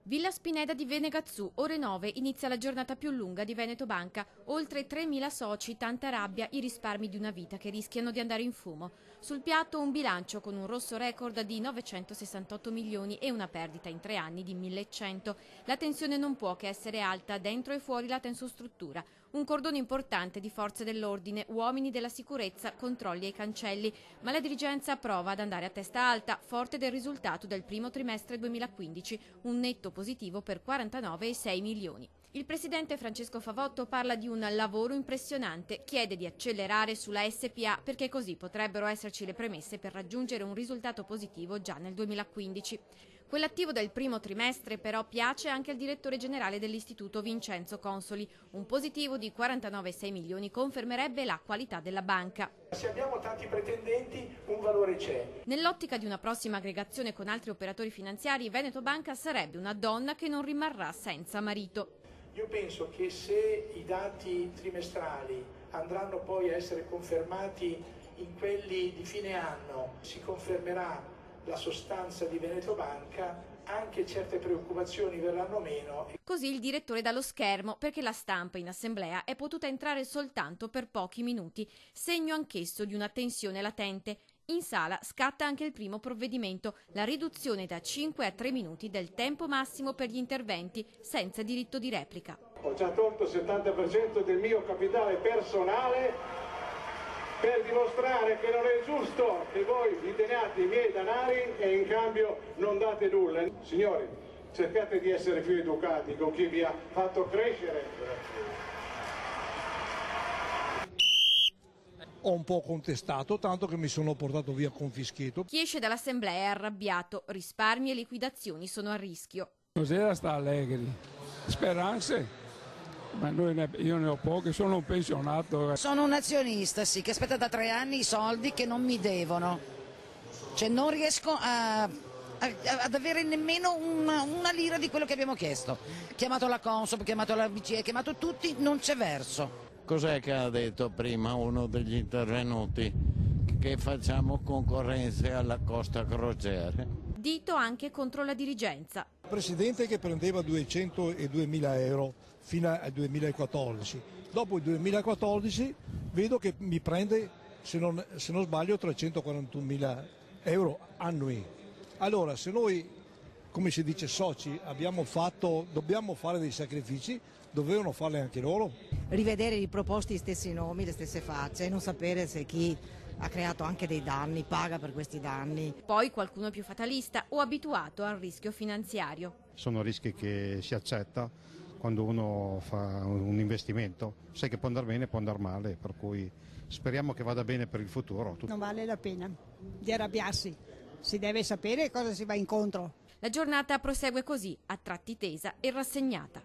Villa Spineda di Venegazzù, ore 9, inizia la giornata più lunga di Veneto Banca. Oltre 3.000 soci, tanta rabbia, i risparmi di una vita che rischiano di andare in fumo. Sul piatto un bilancio con un rosso record di 968 milioni e una perdita in 3 anni di 1.100. La tensione non può che essere alta dentro e fuori la tensostruttura. Un cordone importante di forze dell'ordine, uomini della sicurezza, controlli ai cancelli. Ma la dirigenza prova ad andare a testa alta, forte del risultato del primo trimestre 2015, un netto positivo per 49,6 milioni. Il presidente Francesco Favotto parla di un lavoro impressionante, chiede di accelerare sulla SPA perché così potrebbero esserci le premesse per raggiungere un risultato positivo già nel 2015. Quell'attivo del primo trimestre però piace anche al direttore generale dell'istituto Vincenzo Consoli. Un positivo di 49,6 milioni confermerebbe la qualità della banca. Se abbiamo tanti pretendenti, un valore c'è. Nell'ottica di una prossima aggregazione con altri operatori finanziari, Veneto Banca sarebbe una donna che non rimarrà senza marito. Io penso che se i dati trimestrali andranno poi a essere confermati in quelli di fine anno, si confermerà la sostanza di Veneto Banca, anche certe preoccupazioni verranno meno. Così il direttore dallo schermo, perché la stampa in assemblea è potuta entrare soltanto per pochi minuti, segno anch'esso di una tensione latente. In sala scatta anche il primo provvedimento, la riduzione da 5 a 3 minuti del tempo massimo per gli interventi, senza diritto di replica. Ho già tolto il 70% del mio capitale personale per dimostrare che non è giusto che voi vi teniate i miei denari e in cambio non date nulla. Signori, cercate di essere più educati con chi vi ha fatto crescere. Ho un po' contestato, tanto che mi sono portato via con fischietto. Chi esce dall'assemblea è arrabbiato, risparmi e liquidazioni sono a rischio. Cos'era sta Allegri? Speranze? Ma io ne ho poche, sono un pensionato. Sono un azionista, sì, che aspetta da 3 anni i soldi che non mi devono. Cioè non riesco ad avere nemmeno una lira di quello che abbiamo chiesto. Chiamato la Consob, chiamato la BCE, chiamato tutti, non c'è verso. Cos'è che ha detto prima uno degli intervenuti? Che facciamo concorrenze alla Costa Crociere. Dito anche contro la dirigenza. Il presidente che prendeva 202.000 euro fino al 2014. Dopo il 2014 vedo che mi prende, se non sbaglio, 341.000 euro annui. Allora, se noi, come si dice, soci, dobbiamo fare dei sacrifici, dovevano farli anche loro. Rivedere riproposti gli stessi nomi, le stesse facce e non sapere se chi ha creato anche dei danni paga per questi danni. Poi qualcuno più fatalista o abituato al rischio finanziario. Sono rischi che si accetta quando uno fa un investimento, sai che può andare bene, può andare male, per cui speriamo che vada bene per il futuro. Non vale la pena di arrabbiarsi, si deve sapere cosa si va incontro. La giornata prosegue così, a tratti tesa e rassegnata.